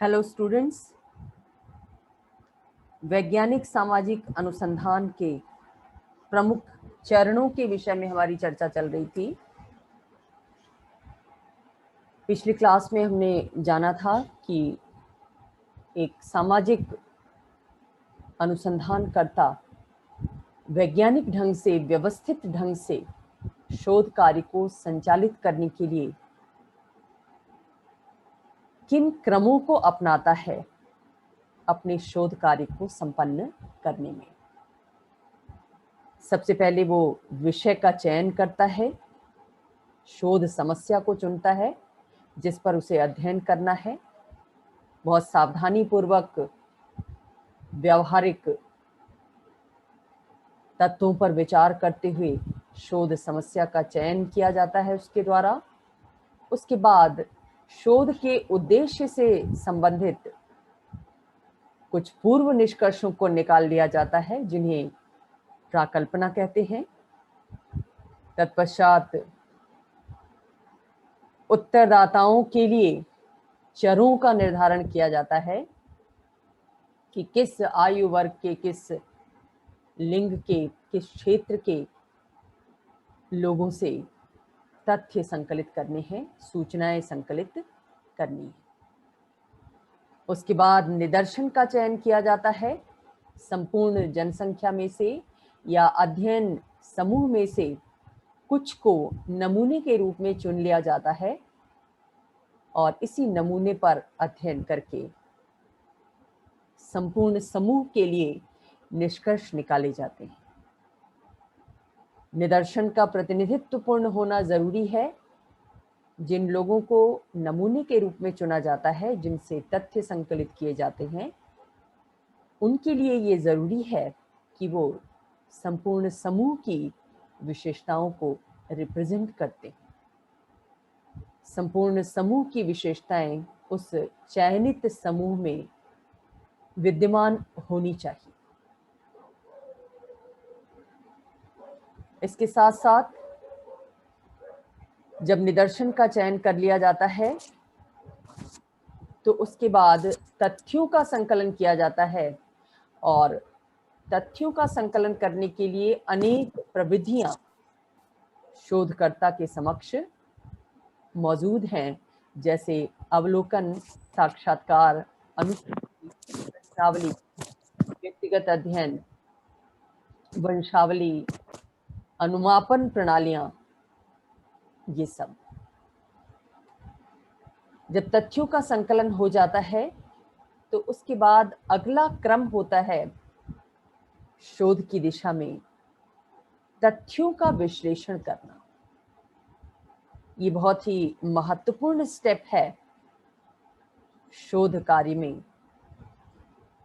Hello students, वैज्ञानिक सामाजिक अनुसंधान के प्रमुख चरणों के विषय में हमारी चर्चा चल रही थी। पिछली क्लास में हमने जाना था कि एक सामाजिक अनुसंधानकर्ता वैज्ञानिक ढंग से, व्यवस्थित ढंग से शोध कार्य को संचालित करने के लिए किन क्रमों को अपनाता है अपने शोध कार्य को संपन्न करने में। सबसे पहले वो विषय का चयन करता है, शोध समस्या को चुनता है जिस पर उसे अध्ययन करना है। बहुत सावधानी पूर्वक व्यावहारिक तत्वों पर विचार करते हुए शोध समस्या का चयन किया जाता है उसके द्वारा। उसके बाद शोध के उद्देश्य से संबंधित कुछ पूर्व निष्कर्षों को निकाल लिया जाता है जिन्हें प्राकल्पना कहते हैं। तत्पश्चात उत्तरदाताओं के लिए चरों का निर्धारण किया जाता है कि किस आयु वर्ग के, किस लिंग के, किस क्षेत्र के लोगों से तथ्य संकलित करने हैं, सूचनाएं संकलित करनी है। उसके बाद निदर्शन का चयन किया जाता है। संपूर्ण जनसंख्या में से या अध्ययन समूह में से कुछ को नमूने के रूप में चुन लिया जाता है और इसी नमूने पर अध्ययन करके संपूर्ण समूह के लिए निष्कर्ष निकाले जाते हैं। निदर्शन का प्रतिनिधित्वपूर्ण होना जरूरी है। जिन लोगों को नमूने के रूप में चुना जाता है, जिनसे तथ्य संकलित किए जाते हैं, उनके लिए ये जरूरी है कि वो संपूर्ण समूह की विशेषताओं को रिप्रेजेंट करते हैं। संपूर्ण समूह की विशेषताएं उस चयनित समूह में विद्यमान होनी चाहिए। इसके साथ साथ जब निदर्शन का चयन कर लिया जाता है तो उसके बाद तथ्यों का संकलन किया जाता है और तथ्यों का संकलन करने के लिए अनेक प्रविधियां शोधकर्ता के समक्ष मौजूद हैं, जैसे अवलोकन, साक्षात्कार, अनुश्रवणी, व्यक्तिगत अध्ययन, वंशावली, अनुमापन प्रणालियां। ये सब जब तथ्यों का संकलन हो जाता है तो उसके बाद अगला क्रम होता है शोध की दिशा में तथ्यों का विश्लेषण करना। ये बहुत ही महत्वपूर्ण स्टेप है शोध कार्य में,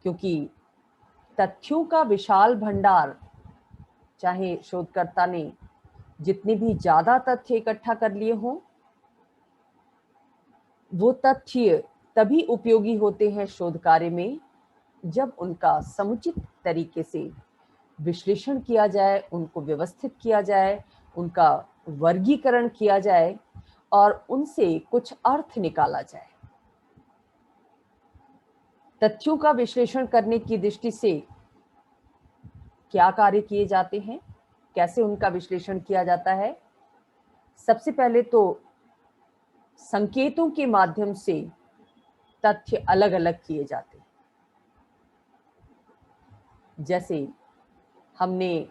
क्योंकि तथ्यों का विशाल भंडार, चाहे शोधकर्ता ने जितने भी ज्यादा तथ्य इकट्ठा कर लिए हों, वो तथ्य तभी उपयोगी होते हैं शोध कार्य में जब उनका समुचित तरीके से विश्लेषण किया जाए, उनको व्यवस्थित किया जाए, उनका वर्गीकरण किया जाए और उनसे कुछ अर्थ निकाला जाए। तथ्यों का विश्लेषण करने की दृष्टि से क्या कार्य किए जाते हैं, कैसे उनका विश्लेषण किया जाता है? सबसे पहले तो संकेतों के माध्यम से तथ्य अलग अलग किए जाते हैं। जैसे हमने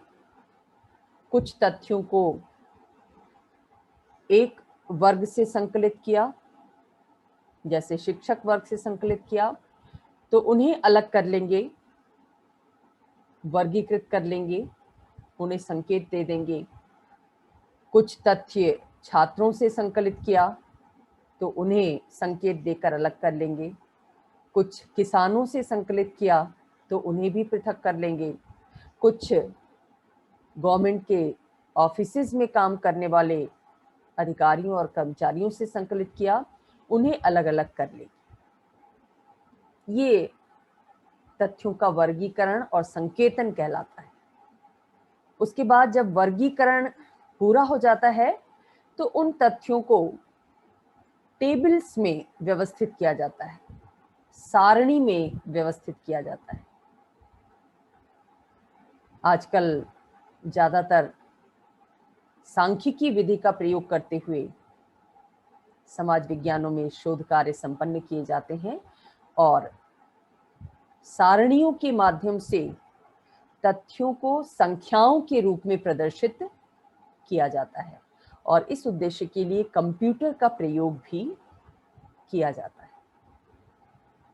कुछ तथ्यों को एक वर्ग से संकलित किया, जैसे शिक्षक वर्ग से संकलित किया, तो उन्हें अलग कर लेंगे, वर्गीकृत कर लेंगे, उन्हें संकेत दे देंगे। कुछ तथ्य छात्रों से संकलित किया तो उन्हें संकेत देकर अलग कर लेंगे। कुछ किसानों से संकलित किया तो उन्हें भी पृथक कर लेंगे। कुछ गवर्नमेंट के ऑफिसेज में काम करने वाले अधिकारियों और कर्मचारियों से संकलित किया, उन्हें अलग अलग कर लेंगे। ये तथ्यों का वर्गीकरण और संकेतन कहलाता है। उसके बाद जब वर्गीकरण पूरा हो जाता है तो उन तथ्यों को टेबल्स में व्यवस्थित किया जाता है। सारणी में व्यवस्थित किया जाता है। आजकल ज्यादातर सांख्यिकी विधि का प्रयोग करते हुए समाज विज्ञानों में शोध कार्य संपन्न किए जाते हैं और सारणियों के माध्यम से तथ्यों को संख्याओं के रूप में प्रदर्शित किया जाता है और इस उद्देश्य के लिए कंप्यूटर का प्रयोग भी किया जाता है।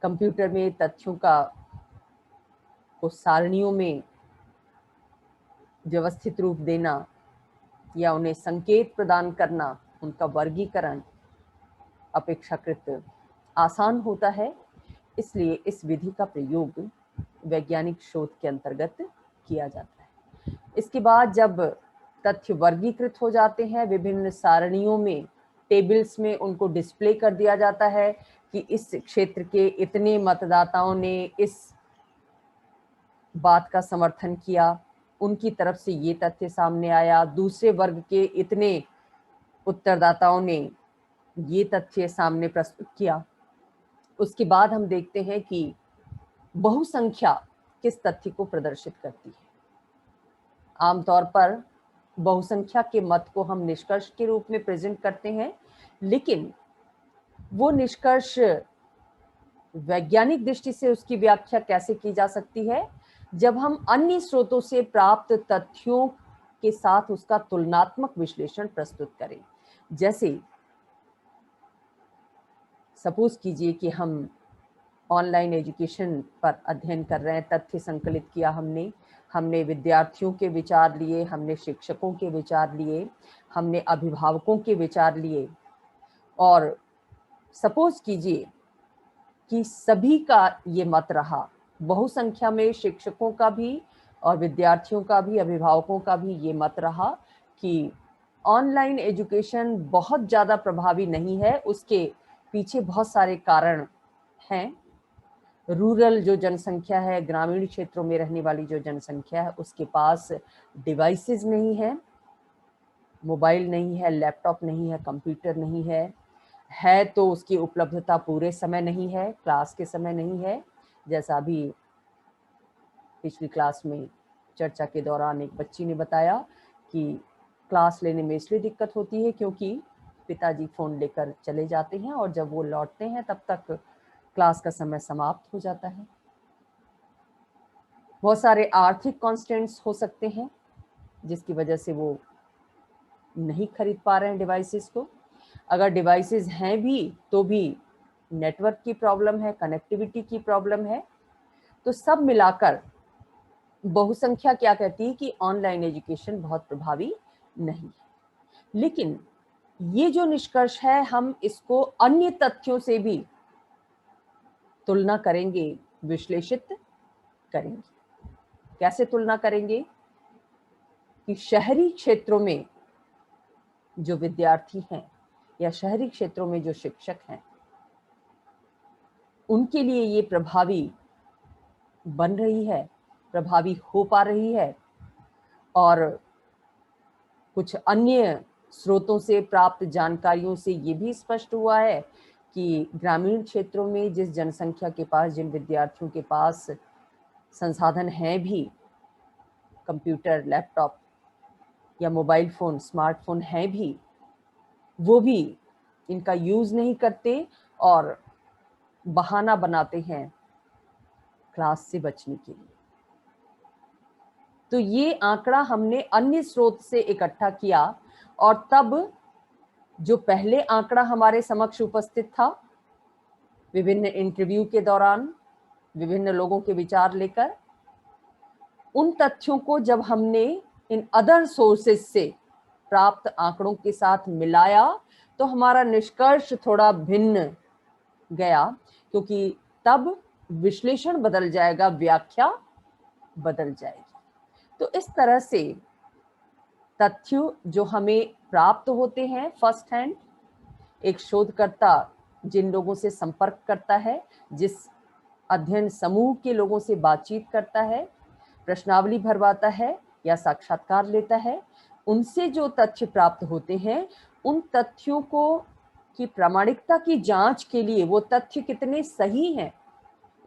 कंप्यूटर में तथ्यों को सारणियों में व्यवस्थित रूप देना या उन्हें संकेत प्रदान करना, उनका वर्गीकरण अपेक्षाकृत आसान होता है, इसलिए इस विधि का प्रयोग वैज्ञानिक शोध के अंतर्गत किया जाता है। इसके बाद जब तथ्य वर्गीकृत हो जाते हैं, विभिन्न सारणियों में, टेबल्स में उनको डिस्प्ले कर दिया जाता है कि इस क्षेत्र के इतने मतदाताओं ने इस बात का समर्थन किया, उनकी तरफ से ये तथ्य सामने आया, दूसरे वर्ग के इतने उत्तरदाताओं ने ये तथ्य सामने प्रस्तुत किया। उसके बाद हम देखते हैं कि बहुसंख्या किस तथ्य को प्रदर्शित करती है। आमतौर पर बहुसंख्या के मत को हम निष्कर्ष के रूप में प्रेजेंट करते हैं, लेकिन वो निष्कर्ष वैज्ञानिक दृष्टि से उसकी व्याख्या कैसे की जा सकती है, जब हम अन्य स्रोतों से प्राप्त तथ्यों के साथ उसका तुलनात्मक विश्लेषण प्रस्तुत करें। जैसे सपोज कीजिए कि हम ऑनलाइन एजुकेशन पर अध्ययन कर रहे हैं, तथ्य संकलित किया हमने विद्यार्थियों के विचार लिए, हमने शिक्षकों के विचार लिए, हमने अभिभावकों के विचार लिए और सपोज कीजिए कि सभी का ये मत रहा, बहुसंख्या में शिक्षकों का भी और विद्यार्थियों का भी, अभिभावकों का भी ये मत रहा कि ऑनलाइन एजुकेशन बहुत ज़्यादा प्रभावी नहीं है, उसके पीछे बहुत सारे कारण हैं। रूरल जो जनसंख्या है, ग्रामीण क्षेत्रों में रहने वाली जो जनसंख्या है, उसके पास डिवाइसेस नहीं है, मोबाइल नहीं है, लैपटॉप नहीं है, कंप्यूटर नहीं है तो उसकी उपलब्धता पूरे समय नहीं है, क्लास के समय नहीं है। जैसा अभी पिछली क्लास में चर्चा के दौरान एक बच्ची ने बताया कि क्लास लेने में इसलिए दिक्कत होती है क्योंकि पिताजी फ़ोन लेकर चले जाते हैं और जब वो लौटते हैं तब तक क्लास का समय समाप्त हो जाता है। बहुत सारे आर्थिक कॉन्स्टेंट्स हो सकते हैं जिसकी वजह से वो नहीं खरीद पा रहे हैं डिवाइसेस को। अगर डिवाइसेस हैं भी तो भी नेटवर्क की प्रॉब्लम है, कनेक्टिविटी की प्रॉब्लम है। तो सब मिलाकर बहुसंख्या क्या कहती है कि ऑनलाइन एजुकेशन बहुत प्रभावी नहीं है। लेकिन ये जो निष्कर्ष है, हम इसको अन्य तथ्यों से भी तुलना करेंगे, विश्लेषित करेंगे। कैसे तुलना करेंगे कि शहरी क्षेत्रों में जो विद्यार्थी हैं या शहरी क्षेत्रों में जो शिक्षक हैं, उनके लिए ये प्रभावी बन रही है, प्रभावी हो पा रही है, और कुछ अन्य स्रोतों से प्राप्त जानकारियों से ये भी स्पष्ट हुआ है कि ग्रामीण क्षेत्रों में जिस जनसंख्या के पास, जिन विद्यार्थियों के पास संसाधन हैं भी, कंप्यूटर, लैपटॉप या मोबाइल फ़ोन, स्मार्टफोन हैं भी, वो भी इनका यूज़ नहीं करते और बहाना बनाते हैं क्लास से बचने के लिए। तो ये आंकड़ा हमने अन्य स्रोत से इकट्ठा किया और तब जो पहले आंकड़ा हमारे समक्ष उपस्थित था, विभिन्न इंटरव्यू के दौरान विभिन्न लोगों के विचार लेकर, उन तथ्यों को जब हमने इन अदर सोर्सेज से प्राप्त आंकड़ों के साथ मिलाया तो हमारा निष्कर्ष थोड़ा भिन्न गया, क्योंकि तब विश्लेषण बदल जाएगा, व्याख्या बदल जाएगी। तो इस तरह से तथ्य जो हमें प्राप्त होते हैं फर्स्ट हैंड, एक शोधकर्ता जिन लोगों से संपर्क करता है, जिस अध्ययन समूह के लोगों से बातचीत करता है, प्रश्नावली भरवाता है या साक्षात्कार लेता है, उनसे जो तथ्य प्राप्त होते हैं, उन तथ्यों को की प्रामाणिकता की जांच के लिए, वो तथ्य कितने सही हैं,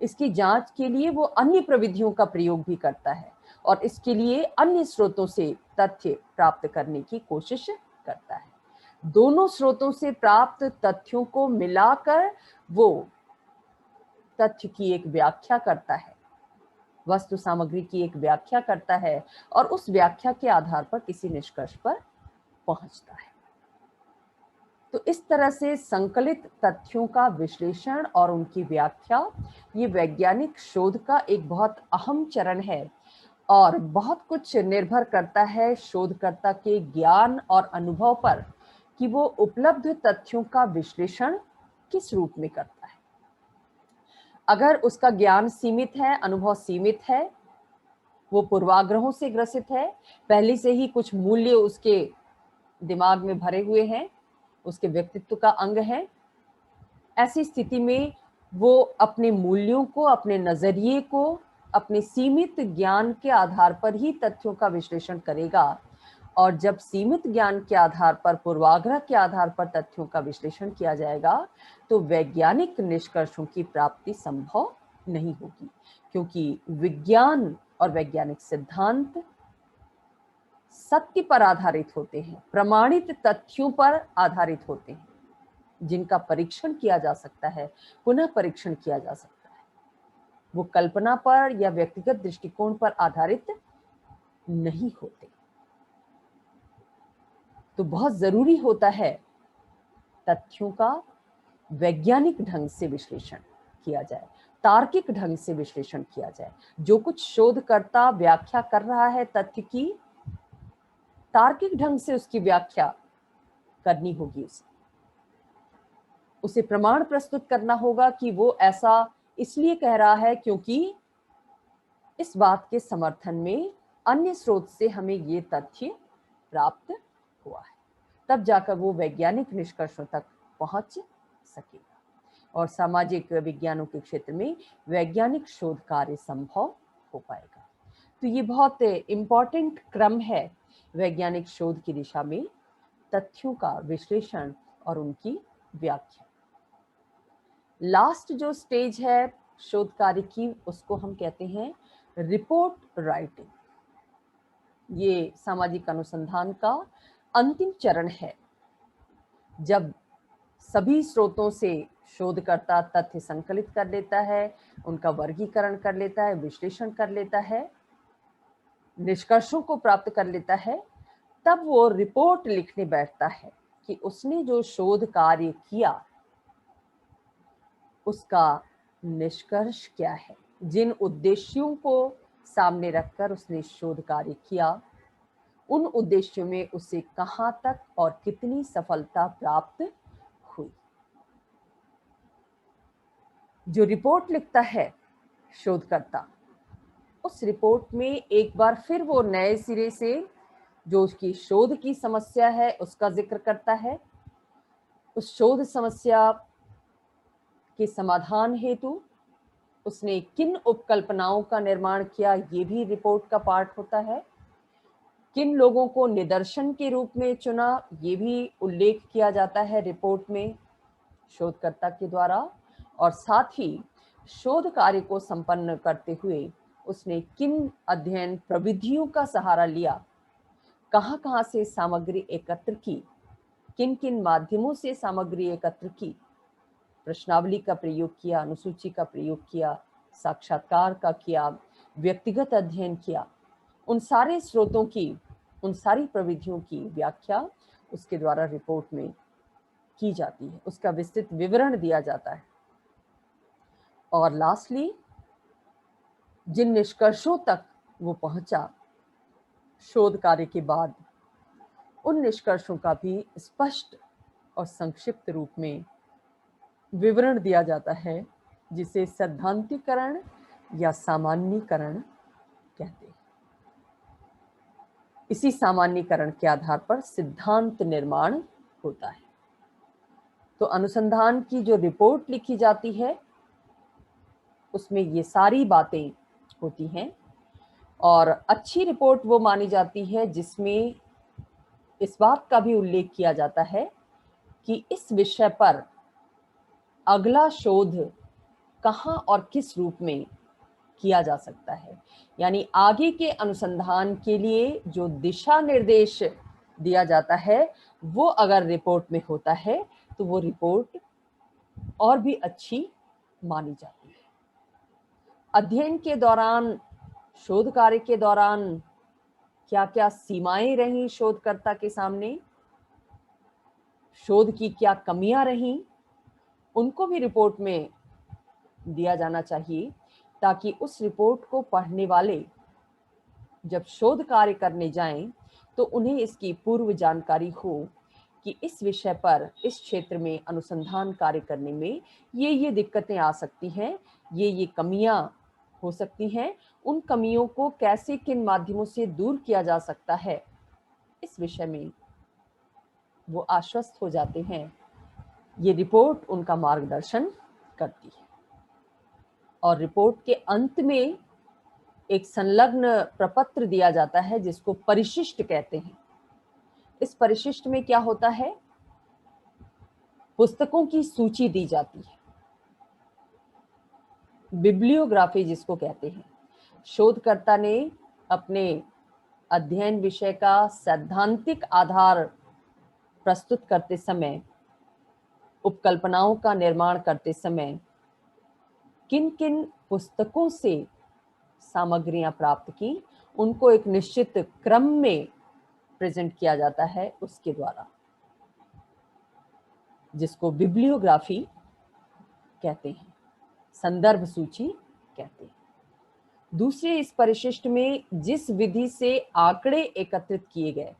इसकी जांच के लिए वो अन्य प्रविधियों का प्रयोग भी करता है और इसके लिए अन्य स्रोतों से तथ्य प्राप्त करने की कोशिश करता है। दोनों स्रोतों से प्राप्त तथ्यों को मिलाकर वो तथ्य की एक व्याख्या करता है, वस्तु सामग्री की एक व्याख्या करता है और उस व्याख्या के आधार पर किसी निष्कर्ष पर पहुंचता है। तो इस तरह से संकलित तथ्यों का विश्लेषण और उनकी व्याख्या ये वैज्ञानिक शोध का एक बहुत अहम चरण है और बहुत कुछ निर्भर करता है शोधकर्ता के ज्ञान और अनुभव पर कि वो उपलब्ध तथ्यों का विश्लेषण किस रूप में करता है। अगर उसका ज्ञान सीमित है, अनुभव सीमित है, वो पूर्वाग्रहों से ग्रसित है, पहले से ही कुछ मूल्य उसके दिमाग में भरे हुए हैं, उसके व्यक्तित्व का अंग है, ऐसी स्थिति में वो अपने मूल्यों को, अपने नजरिए को, अपने सीमित ज्ञान के आधार पर ही तथ्यों का विश्लेषण करेगा। और जब सीमित ज्ञान के आधार पर, पूर्वाग्रह के आधार पर तथ्यों का विश्लेषण किया जाएगा तो वैज्ञानिक निष्कर्षों की प्राप्ति संभव नहीं होगी, क्योंकि विज्ञान और वैज्ञानिक सिद्धांत सत्य पर आधारित होते हैं, प्रमाणित तथ्यों पर आधारित होते हैं, जिनका परीक्षण किया जा सकता है, पुनः परीक्षण किया जा सकता है। वो कल्पना पर या व्यक्तिगत दृष्टिकोण पर आधारित नहीं होते। तो बहुत जरूरी होता है तथ्यों का वैज्ञानिक ढंग से विश्लेषण किया जाए, तार्किक ढंग से विश्लेषण किया जाए। जो कुछ शोधकर्ता व्याख्या कर रहा है तथ्य की, तार्किक ढंग से उसकी व्याख्या करनी होगी। उसे प्रमाण प्रस्तुत करना होगा कि वो ऐसा इसलिए कह रहा है क्योंकि इस बात के समर्थन में अन्य स्रोत से हमें ये तथ्य प्राप्त हुआ है। तब जाकर वो वैज्ञानिक निष्कर्षों तक पहुंच सकेगा और सामाजिक विज्ञानों के क्षेत्र में वैज्ञानिक शोध कार्य संभव हो पाएगा। तो ये बहुत इम्पोर्टेंट क्रम है वैज्ञानिक शोध की दिशा में, तथ्यों का विश्लेषण और उनकी व्याख्या। लास्ट जो स्टेज है शोध कार्य की, उसको हम कहते हैं रिपोर्ट राइटिंग। ये सामाजिक अनुसंधान का अंतिम चरण है, जब सभी स्रोतों से शोधकर्ता तथ्य संकलित कर लेता है, उनका वर्गीकरण कर लेता है, विश्लेषण कर लेता है, निष्कर्षों को प्राप्त कर लेता है, तब वो रिपोर्ट लिखने बैठता है कि उसने जो शोध कार्य किया उसका निष्कर्ष क्या है, जिन उद्देश्यों को सामने रखकर उसने शोध कार्य किया, उन उद्देश्यों में उसे कहां तक और कितनी सफलता प्राप्त हुई। जो रिपोर्ट लिखता है शोधकर्ता, उस रिपोर्ट में एक बार फिर वो नए सिरे से जो उसकी शोध की समस्या है उसका जिक्र करता है, उस शोध समस्या के समाधान हेतु उसने किन उपकल्पनाओं का निर्माण किया, ये भी रिपोर्ट का पार्ट होता है। किन लोगों को निदर्शन के रूप में चुना, ये भी उल्लेख किया जाता है रिपोर्ट में शोधकर्ता के द्वारा। और साथ ही शोध कार्य को संपन्न करते हुए उसने किन अध्ययन प्रविधियों का सहारा लिया, कहां-कहां से सामग्री एकत्र की, किन किन माध्यमों से सामग्री एकत्र की, प्रश्नावली का प्रयोग किया, अनुसूची का प्रयोग किया, साक्षात्कार का किया, व्यक्तिगत अध्ययन किया, उन सारे स्रोतों की, उन सारी प्रविधियों की व्याख्या उसके द्वारा रिपोर्ट में की जाती है, उसका विस्तृत विवरण दिया जाता है। और लास्टली जिन निष्कर्षों तक वो पहुंचा शोध कार्य के बाद, उन निष्कर्षों का भी स्पष्ट और संक्षिप्त रूप में विवरण दिया जाता है, जिसे सैद्धांतिकरण या सामान्यीकरण कहते हैं। इसी सामान्यीकरण के आधार पर सिद्धांत निर्माण होता है। तो अनुसंधान की जो रिपोर्ट लिखी जाती है उसमें ये सारी बातें होती हैं, और अच्छी रिपोर्ट वो मानी जाती है जिसमें इस बात का भी उल्लेख किया जाता है कि इस विषय पर अगला शोध कहाँ और किस रूप में किया जा सकता है। यानी आगे के अनुसंधान के लिए जो दिशा निर्देश दिया जाता है वो अगर रिपोर्ट में होता है तो वो रिपोर्ट और भी अच्छी मानी जाती है। अध्ययन के दौरान, शोध कार्य के दौरान क्या क्या सीमाएं रहीं शोधकर्ता के सामने, शोध की क्या कमियां रहीं, उनको भी रिपोर्ट में दिया जाना चाहिए, ताकि उस रिपोर्ट को पढ़ने वाले जब शोध कार्य करने जाएं तो उन्हें इसकी पूर्व जानकारी हो कि इस विषय पर, इस क्षेत्र में अनुसंधान कार्य करने में ये दिक्कतें आ सकती हैं, ये कमियां हो सकती हैं, उन कमियों को कैसे, किन माध्यमों से दूर किया जा सकता है, इस विषय में वो आश्वस्त हो जाते हैं। ये रिपोर्ट उनका मार्गदर्शन करती है। और रिपोर्ट के अंत में एक संलग्न प्रपत्र दिया जाता है जिसको परिशिष्ट कहते हैं। इस परिशिष्ट में क्या होता है? पुस्तकों की सूची दी जाती है, बिब्लियोग्राफी जिसको कहते हैं। शोधकर्ता ने अपने अध्ययन विषय का सैद्धांतिक आधार प्रस्तुत करते समय, उपकल्पनाओं का निर्माण करते समय किन किन पुस्तकों से सामग्रियां प्राप्त की, उनको एक निश्चित क्रम में प्रेजेंट किया जाता है उसके द्वारा, जिसको बिब्लियोग्राफी कहते हैं, संदर्भ सूची कहते हैं। दूसरे, इस परिशिष्ट में जिस विधि से आंकड़े एकत्रित किए गए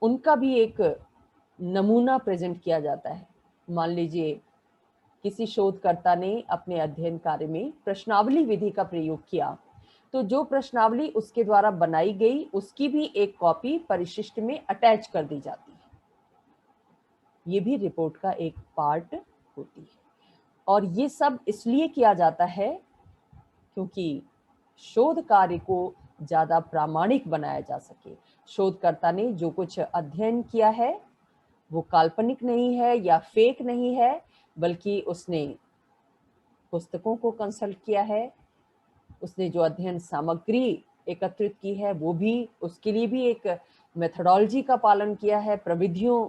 उनका भी एक नमूना प्रेजेंट किया जाता है। मान लीजिए किसी शोधकर्ता ने अपने अध्ययन कार्य में प्रश्नावली विधि का प्रयोग किया, तो जो प्रश्नावली उसके द्वारा बनाई गई उसकी भी एक कॉपी परिशिष्ट में अटैच कर दी जाती है। ये भी रिपोर्ट का एक पार्ट होती है। और ये सब इसलिए किया जाता है क्योंकि शोध कार्य को ज्यादा प्रामाणिक बनाया जा सके। शोधकर्ता ने जो कुछ अध्ययन किया है वो काल्पनिक नहीं है या फेक नहीं है, बल्कि उसने पुस्तकों को कंसल्ट किया है, उसने जो अध्ययन सामग्री एकत्रित की है वो भी, उसके लिए भी एक मेथोडोलॉजी का पालन किया है, प्रविधियों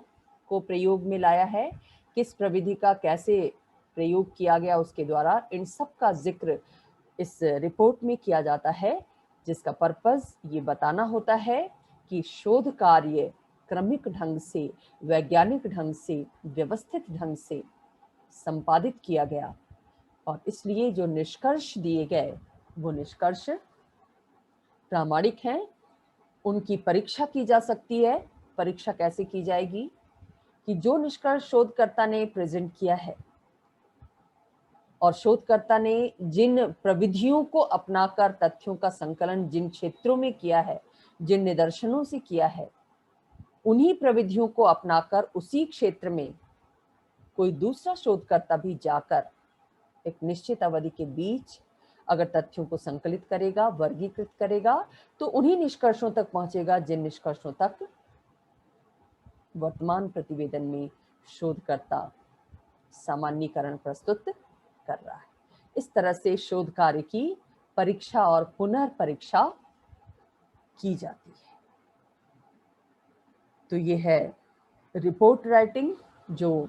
को प्रयोग में लाया है, किस प्रविधि का कैसे प्रयोग किया गया उसके द्वारा, इन सब का जिक्र इस रिपोर्ट में किया जाता है, जिसका पर्पस ये बताना होता है कि शोध कार्य क्रमिक ढंग से, वैज्ञानिक ढंग से, व्यवस्थित ढंग से संपादित किया गया, और इसलिए जो निष्कर्ष दिए गए वो निष्कर्ष प्रामाणिक हैं। उनकी परीक्षा की जा सकती है। परीक्षा कैसे की जाएगी? कि जो निष्कर्ष शोधकर्ता ने प्रेजेंट किया है और शोधकर्ता ने जिन प्रविधियों को अपनाकर तथ्यों का संकलन जिन क्षेत्रों में किया है, जिन निदर्शनों से किया है, उन्हीं प्रविधियों को अपनाकर उसी क्षेत्र में कोई दूसरा शोधकर्ता भी जाकर एक निश्चित अवधि के बीच अगर तथ्यों को संकलित करेगा, वर्गीकृत करेगा, तो उन्हीं निष्कर्षों तक पहुंचेगा जिन निष्कर्षों तक वर्तमान प्रतिवेदन में शोधकर्ता सामान्यीकरण प्रस्तुत कर रहा है। इस तरह से शोध कार्य की परीक्षा और पुनर्परीक्षा की जाती है। तो ये है रिपोर्ट राइटिंग, जो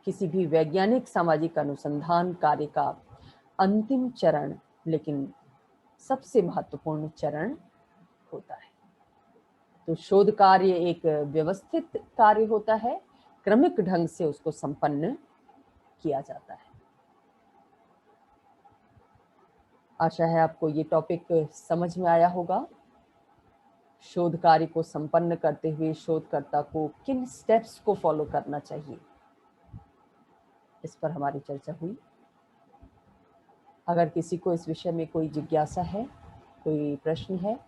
किसी भी वैज्ञानिक सामाजिक अनुसंधान कार्य का अंतिम चरण, लेकिन सबसे महत्वपूर्ण चरण होता है। तो शोध कार्य एक व्यवस्थित कार्य होता है, क्रमिक ढंग से उसको संपन्न किया जाता है। आशा है आपको ये टॉपिक समझ में आया होगा। शोध कार्य को संपन्न करते हुए शोधकर्ता को किन स्टेप्स को फॉलो करना चाहिए, इस पर हमारी चर्चा हुई। अगर किसी को इस विषय में कोई जिज्ञासा है, कोई प्रश्न है,